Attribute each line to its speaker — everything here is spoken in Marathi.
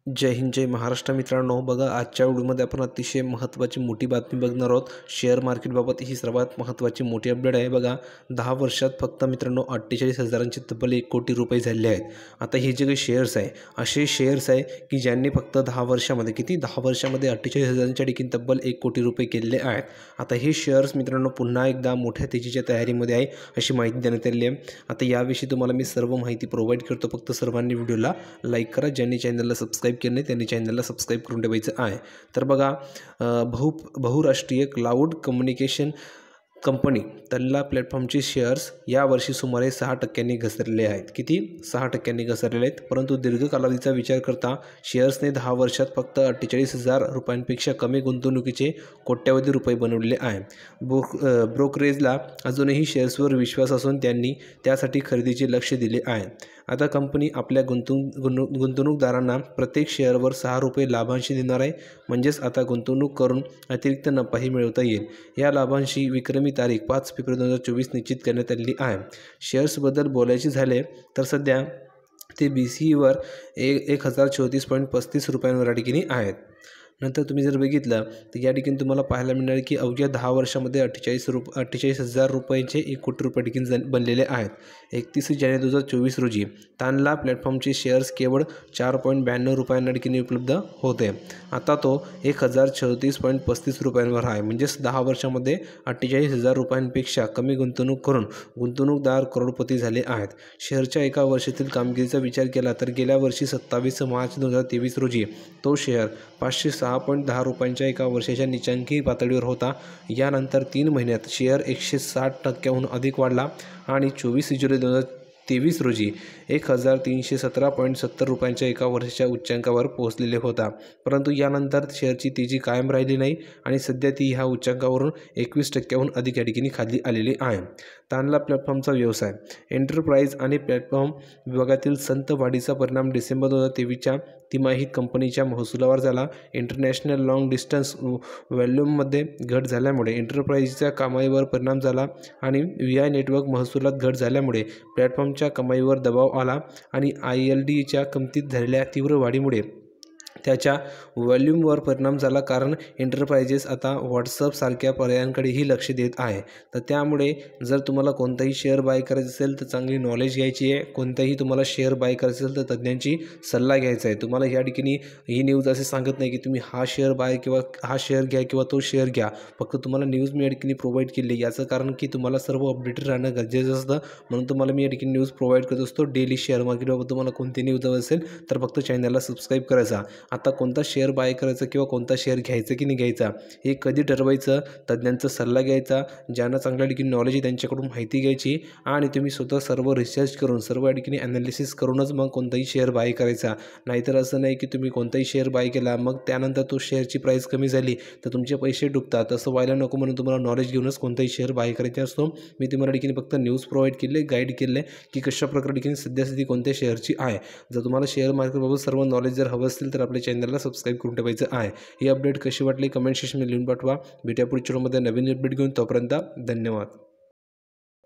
Speaker 1: जय हिंद जय महाराष्ट्र मित्रांनो, बघा आजच्या व्हिडिओमध्ये आपण अतिशय महत्त्वाची मोठी बातमी बघणार आहोत। शेअर मार्केटबाबत ही सर्वात महत्त्वाची मोठी अपडेट आहे। बघा 10 वर्षात फक्त मित्रांनो 48,000चे तब्बल 1 कोटी रुपये झाले आहेत। आता हे जे काही शेअर्स आहे असे शेअर्स आहे की ज्यांनी फक्त 10 वर्षामध्ये 10 वर्षामध्ये 48,000च्या ठिकाणी तब्बल 1 कोटी रुपये केले आहेत। आता हे शेअर्स मित्रांनो पुन्हा एकदा मोठ्या तेजीच्या तयारीमध्ये आहे अशी माहिती देण्यात आली आहे। आता याविषयी तुम्हाला मी सर्व माहिती प्रोव्हाइड करतो, फक्त सर्वांनी व्हिडिओला लाईक करा, ज्यांनी चॅनलला सबस्क्राइब केले त्यांनी चॅनलला सबस्क्राइब करून ठेवायचं आहे। तर बघा बहुराष्ट्रीय क्लाउड कम्युनिकेशन कंपनी तल्ला प्लॅटफॉर्मचे शेअर्स यावर्षी सुमारे 6% घसरले आहेत। किती? 6% घसरलेले आहेत। परंतु दीर्घ कालावधीचा विचार करता शेअर्सने 10 वर्षात फक्त 48,000 रुपयांपेक्षा कमी गुंतवणुकीचे कोट्यवधी रुपये बनवले आहे। ब्रोकरेजला अजूनही शेअर्सवर विश्वास असून त्यांनी त्यासाठी खरेदीचे लक्ष दिले आहे। आता कंपनी आपल्या गुंतवणूकदारांना प्रत्येक शेअरवर 6 रुपये लाभांश देणार आहे। म्हणजेच आता गुंतवणूक करून अतिरिक्त नफाही मिळवता येईल। या लाभांशी विक्रमी तारीख 5 फेब्रुवारी 2024 निश्चित करण्यात आलेली आहे। शेअर्सबद्दल बोलायचे झाले तर सध्या ते BSEवर 1034.35 रुपयांवर या ठिकाणी आहेत। नंतर तुम्ही जर बघितलं तर या ठिकाणी तुम्हाला पाहायला मिळणार की अवघ्या 10 वर्षामध्ये 48,000 रुपयांचे 1 कोटी रुपये ठिकाणी बनलेले आहेत। 31 जानेवारी 2024 रोजी तानला प्लॅटफॉर्मचे शेअर्स केवळ 4.92 रुपयांना ठिकाणी उपलब्ध होते। आता तो 1034.35 रुपयांवर आहे। म्हणजेच 10 वर्षामध्ये 48,000 रुपयांपेक्षा कमी गुंतवणूक करून गुंतवणूकदार करोडपती झाले आहेत। शेअरच्या एका वर्षातील कामगिरीचा विचार केला तर गेल्या वर्षी 27 मार्च 2023 रोजी तो शेअर 506.10 रुपयांच्या एका वर्षाच्या निचांकी पातळीवर होता। यानंतर 3 महिन्यात शेअर 160%हून अधिक वाढला आणि 24 जुलै 2023 रोजी 1317.70 रुपयांच्या एका वर्षाच्या उच्चांकावर पोहोचलेले होता। परंतु यानंतर शेअरची तेजी कायम राहिली नाही आणि सध्या ती ह्या उच्चांकावरून 21%हून अधिक या ठिकाणी खाली आलेली आहे। तानला प्लॅटफॉर्मचा व्यवसाय एंटरप्राइज आणि प्लॅटफॉर्म विभागातील संत वाढीचा परिणाम डिसेंबर 2023च्या तिमाहीत कंपनीच्या महसुलावर झाला। इंटरनॅशनल लॉंग डिस्टन्स व्हॉल्यूममध्ये घट झाल्यामुळे एंटरप्राइजच्या कमाईवर परिणाम झाला आणि VI नेटवर्क महसुलात घट झाल्यामुळे प्लॅटफॉर्मच्या कमाईवर दबाव आला आणि ILDच्या किमतीत झालेल्या तीव्र वाढीमुळे त्याच्या व्हॉल्यूमवर परिणाम झाला। कारण एंटरप्राइजेस आता व्हॉट्सअप सारख्या पर्यायांकडेही लक्ष देत आहे। तर त्यामुळे जर तुम्हाला कोणताही शेअर बाय करायचं असेल तर चांगली नॉलेज घ्यायची आहे। कोणताही तुम्हाला शेअर बाय करायचं असेल तर तज्ञांची सल्ला घ्यायचा आहे। तुम्हाला या ठिकाणी ही न्यूज असे सांगत नाही की तुम्ही हा शेअर बाय किंवा हा शेअर घ्या किंवा तो शेअर घ्या, फक्त तुम्हाला न्यूज मी या ठिकाणी प्रोव्हाइड केली। याचं कारण की तुम्हाला सर्व अपडेटेड राहणं गरजेचं असतं, म्हणून तुम्हाला मी या ठिकाणी न्यूज प्रोव्हाइड करत असतो। डेली शेअर मार्केटबाबत तुम्हाला कोणती न्यूज हवी असेल तर फक्त चॅनलला सबस्क्राईब करायचा। आता कोणता शेअर बाय करायचा किंवा कोणता शेअर घ्यायचा की नाही घ्यायचा हे कधी ठरवायचं, तज्ञांचा सल्ला घ्यायचा, ज्यांना चांगल्या ठिकाणी नॉलेज आहे त्यांच्याकडून माहिती घ्यायची आणि तुम्ही स्वतः सर्व रिसर्च करून सर्व या ठिकाणी ॲनालिसिस करूनच मग कोणताही शेअर बाय करायचा। नाहीतर असं नाही की तुम्ही कोणताही शेअर बाय केला मग त्यानंतर तो शेअरची प्राईस कमी झाली तर तुमचे पैसे डुबतात। असं व्हायला नको, म्हणून तुम्हाला नॉलेज घेऊनच कोणताही शेअर बाय करायचा असतो। मी तुम्हाला ठिकाणी फक्त न्यूज प्रोव्हाइड केले, गाईड केले की कशा प्रकारे ठिकाणी सध्यास्थिती कोणत्या शेअरची आहे। जर तुम्हाला शेअर मार्केटबाबत सर्व नॉलेज जर हवं असेल तर आपल्या चॅनलला सबस्क्राईब करून ठेवायचं आहे। ही अपडेट कशी वाटली कमेंट सेक्शनमध्ये लिहून पाठवा। भेटूया पुढच्या व्हिडिओमध्ये नवीन अपडेट घेऊन, तोपर्यंत धन्यवाद।